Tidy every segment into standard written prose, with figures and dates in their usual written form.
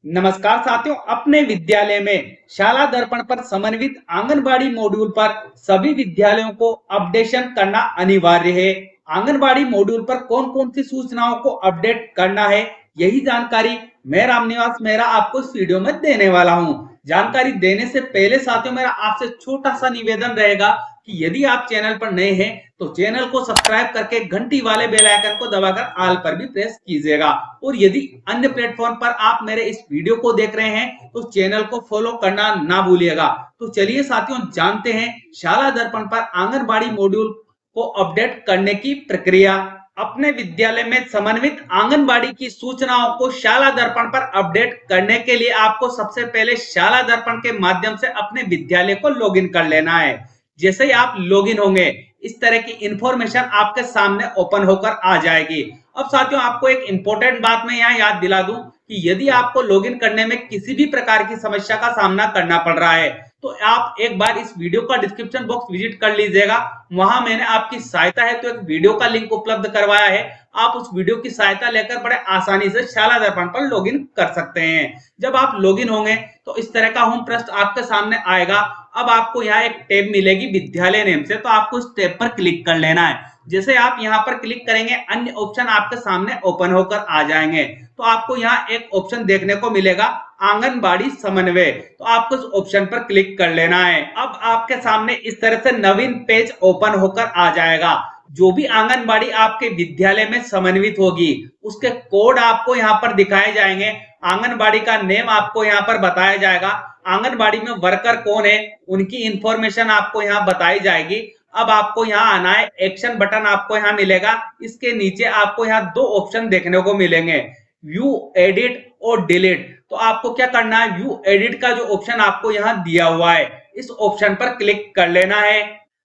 नमस्कार साथियों, अपने विद्यालय में शाला दर्पण पर समन्वित आंगनबाड़ी मॉड्यूल पर सभी विद्यालयों को अपडेशन करना अनिवार्य है। आंगनबाड़ी मॉड्यूल पर कौन कौन सी सूचनाओं को अपडेट करना है, यही जानकारी मैं रामनिवास मेहरा आपको इस वीडियो में देने वाला हूं। जानकारी देने से पहले साथियों, मेरा आपसे छोटा सा निवेदन रहेगा कि यदि आप चैनल पर नए हैं तो चैनल को सब्सक्राइब करके घंटी वाले बेल आइकन को दबाकर ऑल पर भी प्रेस कीजिएगा। और यदि अन्य प्लेटफॉर्म पर आप मेरे इस वीडियो को देख रहे हैं तो चैनल को फॉलो करना ना भूलिएगा। तो चलिए साथियों, जानते हैं शाला दर्पण पर आंगनबाड़ी मॉड्यूल को अपडेट करने की प्रक्रिया। अपने विद्यालय में समन्वित आंगनबाड़ी की सूचनाओं को शाला दर्पण पर अपडेट करने के लिए आपको सबसे पहले शाला दर्पण के माध्यम से अपने विद्यालय को लॉगिन कर लेना है। जैसे ही आप लॉगिन होंगे, इस तरह की इंफॉर्मेशन आपके सामने ओपन होकर आ जाएगी। अब साथियों, आपको एक इंपॉर्टेंट बात मैं यहाँ याद दिला दूं कि यदि आपको लॉगिन करने में किसी भी प्रकार की समस्या का सामना करना पड़ रहा है तो आप एक बार इस वीडियो का डिस्क्रिप्शन बॉक्स विजिट कर लीजिएगा। वहां मैंने आपकी सहायता है तो एक वीडियो का लिंक उपलब्ध करवाया है। आप उस वीडियो की सहायता लेकर बड़े आसानी से शाला दर्पण पर लॉगिन कर सकते हैं। जब आप लॉगिन होंगे तो इस तरह का होम पृष्ठ आपके सामने आएगा। अब आपको यहाँ एक टैब मिलेगी विद्यालय नेम से, तो आपको इस टैब पर क्लिक कर लेना है। जैसे आप यहाँ पर क्लिक करेंगे, अन्य ऑप्शन आपके सामने ओपन होकर आ जाएंगे। तो आपको यहाँ एक ऑप्शन देखने को मिलेगा आंगनबाड़ी समन्वय, तो आपको इस ऑप्शन पर क्लिक कर लेना है। अब आपके सामने इस तरह से नवीन पेज ओपन होकर आ जाएगा। जो भी आंगनबाड़ी आपके विद्यालय में समन्वित होगी उसके कोड आपको यहाँ पर दिखाए जाएंगे। आंगनबाड़ी का नेम आपको यहाँ पर बताया जाएगा। आंगनबाड़ी में वर्कर कौन है उनकी इंफॉर्मेशन आपको यहाँ बताई जाएगी। अब आपको यहाँ आना है, एक्शन बटन आपको यहाँ मिलेगा। इसके नीचे आपको यहाँ दो ऑप्शन देखने को मिलेंगे, व्यू एडिट और डिलीट। तो आपको क्या करना है, व्यू एडिट का जो ऑप्शन आपको यहाँ दिया हुआ है इस ऑप्शन पर क्लिक कर लेना है।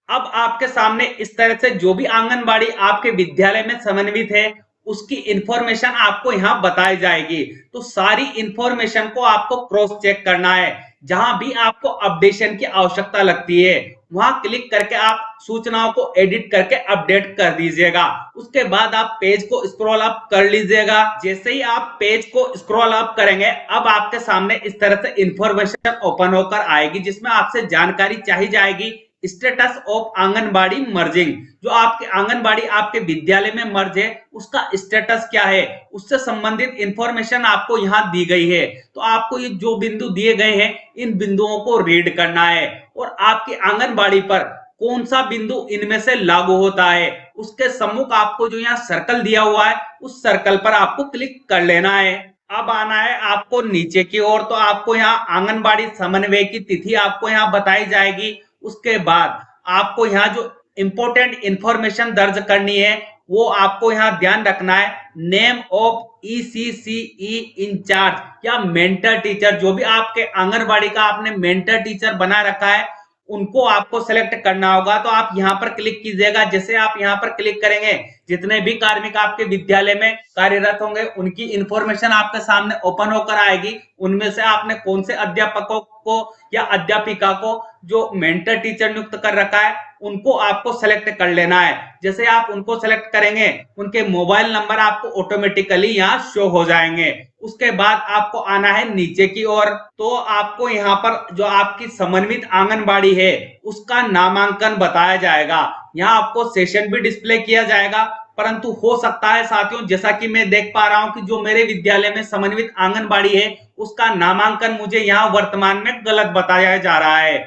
अब आपके सामने इस तरह से जो भी आंगनबाड़ी आपके विद्यालय में समन्वित है उसकी इंफॉर्मेशन आपको यहाँ बताई जाएगी। तो सारी इंफॉर्मेशन को आपको क्रॉस चेक करना है। जहां भी आपको अपडेशन की आवश्यकता लगती है वहां क्लिक करके आप सूचनाओं को एडिट करके अपडेट कर दीजिएगा। उसके बाद आप पेज को स्क्रॉल अप कर लीजिएगा। जैसे ही आप पेज को स्क्रॉल अप करेंगे, अब आपके सामने इस तरह से इंफॉर्मेशन ओपन होकर आएगी जिसमें आपसे जानकारी चाहिए जाएगी स्टेटस ऑफ आंगनबाड़ी मर्जिंग। जो आपके आंगनबाड़ी आपके विद्यालय में मर्ज है उसका स्टेटस क्या है, उससे संबंधित इंफॉर्मेशन आपको यहाँ दी गई है। तो आपको ये जो बिंदु दिए गए हैं इन बिंदुओं को रीड करना है और आपकी आंगनबाड़ी पर कौन सा बिंदु इनमें से लागू होता है उसके सम्मुख आपको जो यहाँ सर्कल दिया हुआ है उस सर्कल पर आपको क्लिक कर लेना है। अब आना है आपको नीचे की ओर, तो आपको यहाँ आंगनबाड़ी समन्वय की तिथि आपको यहाँ बताई जाएगी। उसके बाद आपको यहाँ जो इंपॉर्टेंट इंफॉर्मेशन दर्ज करनी है वो आपको यहाँ ध्यान रखना है, नेम ऑफ ईसीसीई इंचार्ज या मेंटर टीचर। जो भी आपके आंगनबाड़ी का आपने मेंटर टीचर बना रखा है उनको आपको सेलेक्ट करना होगा। तो आप यहाँ पर क्लिक कीजिएगा। जैसे आप यहाँ पर क्लिक करेंगे, जितने भी कार्मिक आपके विद्यालय में कार्यरत होंगे उनकी इंफॉर्मेशन आपके सामने ओपन होकर आएगी। उनमें से आपने कौन से अध्यापकों को या अध्यापिका को जो मेंटर टीचर नियुक्त कर रखा है उनको आपको सेलेक्ट कर लेना है। जैसे आप उनको सेलेक्ट करेंगे उनके मोबाइल नंबर आपको ऑटोमेटिकली यहाँ शो हो जाएंगे। उसके बाद आपको आना है नीचे की ओर, तो आपको यहाँ पर जो आपकी समन्वित आंगनबाड़ी है उसका नामांकन बताया जाएगा। यहाँ आपको सेशन भी डिस्प्ले किया जाएगा, परंतु हो सकता है साथियों, जैसा कि मैं देख पा रहा हूं कि जो मेरे विद्यालय में समन्वित आंगनबाड़ी है उसका नामांकन मुझे यहाँ वर्तमान में गलत बताया जा रहा है।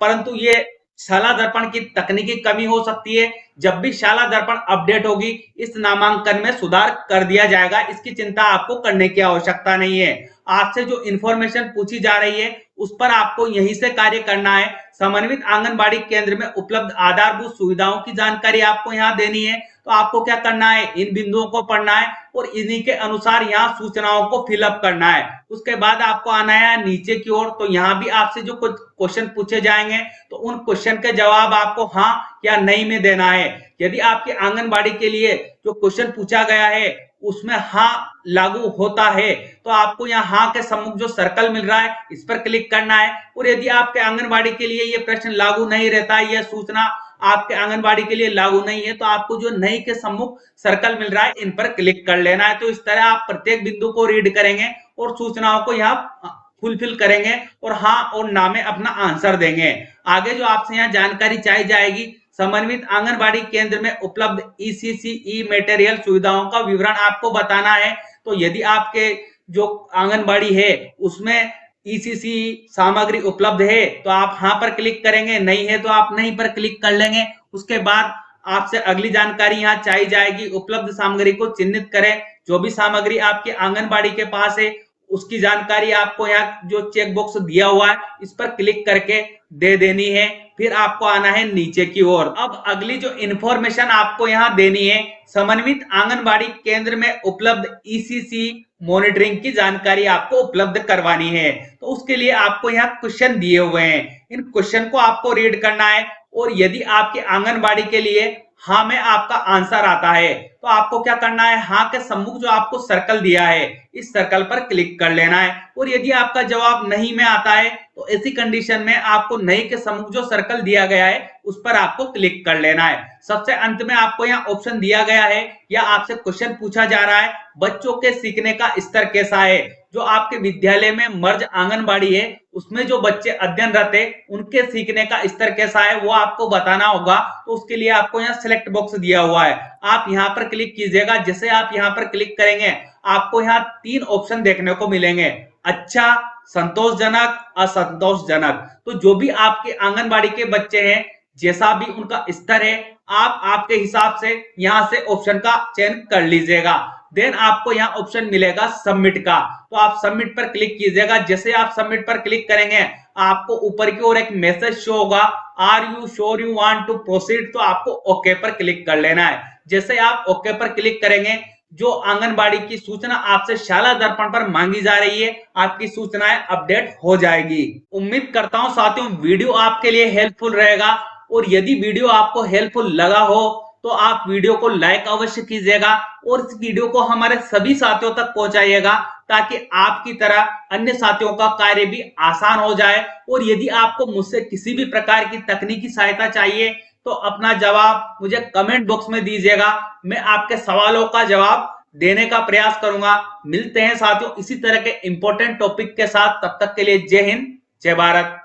परंतु ये शाला दर्पण की तकनीकी कमी हो सकती है। जब भी शाला दर्पण अपडेट होगी इस नामांकन में सुधार कर दिया जाएगा, इसकी चिंता आपको करने की आवश्यकता नहीं है। आपसे जो इंफॉर्मेशन पूछी जा रही है उस पर आपको यहीं से कार्य करना है। समन्वित आंगनबाड़ी केंद्र में उपलब्ध आधारभूत सुविधाओं की जानकारी आपको यहाँ देनी है। तो आपको क्या करना है, इन बिंदुओं को पढ़ना है और इन्हीं के अनुसार यहाँ सूचनाओं को फिलअप करना है। उसके बाद आपको आना है नीचे की ओर, तो यहाँ भी आपसे जो कुछ क्वेश्चन पूछे जाएंगे तो उन क्वेश्चन के जवाब आपको हाँ या नहीं में देना है। यदि आपके आंगनबाड़ी के लिए जो क्वेश्चन पूछा गया है उसमें हाँ लागू होता है तो आपको यहाँ हाँ के सम्मुख जो सर्कल मिल रहा है इस पर क्लिक करना है। और यदि आपके आंगनबाड़ी के लिए ये प्रश्न लागू नहीं रहता है, यह सूचना आपके आंगनबाड़ी के लिए लागू नहीं है, तो आपको जो नहीं के सम्मुख सर्कल मिल रहा है इन पर क्लिक कर लेना है। तो इस तरह आप प्रत्येक बिंदु को रीड करेंगे और सूचनाओं को यहाँ फुलफिल करेंगे और हाँ और ना में अपना आंसर देंगे। आगे जो आपसे यहाँ जानकारी चाहिए जाएगी, समन्वित आंगनबाड़ी केंद्र में उपलब्ध ईसीसी ई मटेरियल सुविधाओं का विवरण आपको बताना है। तो यदि आपके जो आंगनबाड़ी है उसमें ईसीसी सामग्री उपलब्ध है तो आप हाँ पर क्लिक करेंगे, नहीं है तो आप नहीं पर क्लिक कर लेंगे। उसके बाद आपसे अगली जानकारी यहाँ चाहिए जाएगी, उपलब्ध सामग्री को चिन्हित करें। जो भी सामग्री आपके आंगनबाड़ी के पास है उसकी जानकारी आपको यहाँ जो चेक बॉक्स दिया हुआ है इस पर क्लिक करके दे देनी है। फिर आपको आना है नीचे की ओर। अब अगली जो इंफॉर्मेशन आपको यहाँ देनी है, समन्वित आंगनबाड़ी केंद्र में उपलब्ध ईसीसी मॉनिटरिंग की जानकारी आपको उपलब्ध करवानी है। तो उसके लिए आपको यहाँ क्वेश्चन दिए हुए हैं, इन क्वेश्चन को आपको रीड करना है और यदि आपके आंगनबाड़ी के लिए हाँ में आपका आंसर आता है तो आपको क्या करना है, हाँ के सम्मुख जो आपको सर्कल दिया है इस सर्कल पर क्लिक कर लेना है। और यदि आपका जवाब नहीं में आता है तो ऐसी कंडीशन में आपको नहीं के सम्मुख जो सर्कल दिया गया है उस पर आपको क्लिक कर लेना है। सबसे अंत में आपको यहाँ ऑप्शन दिया गया है या आपसे क्वेश्चन पूछा जा रहा है, बच्चों के सीखने का स्तर कैसा है। जो आपके विद्यालय में मर्ज आंगनबाड़ी है उसमें जो बच्चे अध्ययनरत है उनके सीखने का स्तर कैसा है वो आपको बताना होगा। तो उसके लिए आपको यहाँ सिलेक्ट बॉक्स दिया हुआ है, आप यहाँ पर क्लिक कीजिएगा। जैसे आप यहाँ पर क्लिक करेंगे आपको यहाँ 3 ऑप्शन देखने को मिलेंगे, अच्छा, संतोषजनक, असंतोषजनक। तो जो भी आपके आंगनबाड़ी के बच्चे हैं जैसा भी उनका स्तर है आप आपके हिसाब से यहाँ से ऑप्शन का चयन कर लीजिएगा। देन आपको यहाँ ऑप्शन मिलेगा सबमिट का, तो आप सबमिट पर क्लिक कीजिएगा। जैसे आप सबमिट पर क्लिक करेंगे आपको ऊपर की ओर एक मैसेज शो होगा, are you sure you want to proceed, तो आपको ओके पर क्लिक कर लेना है। जैसे आप ओके पर क्लिक करेंगे जो आंगनबाड़ी की सूचना आपसे शाला दर्पण पर मांगी जा रही है आपकी सूचनाएं अपडेट हो जाएगी। उम्मीद करता हूं साथियों वीडियो आपके लिए हेल्पफुल रहेगा और यदि वीडियो आपको हेल्पफुल लगा हो तो आप वीडियो को लाइक अवश्य कीजिएगा और इस वीडियो को हमारे सभी साथियों तक पहुंचाइएगा ताकि आपकी तरह अन्य साथियों का कार्य भी आसान हो जाए। और यदि आपको मुझसे किसी भी प्रकार की तकनीकी सहायता चाहिए तो अपना जवाब मुझे कमेंट बॉक्स में दीजिएगा, मैं आपके सवालों का जवाब देने का प्रयास करूंगा। मिलते हैं साथियों इसी तरह के इंपॉर्टेंट टॉपिक के साथ, तब तक के लिए जय हिंद, जय भारत।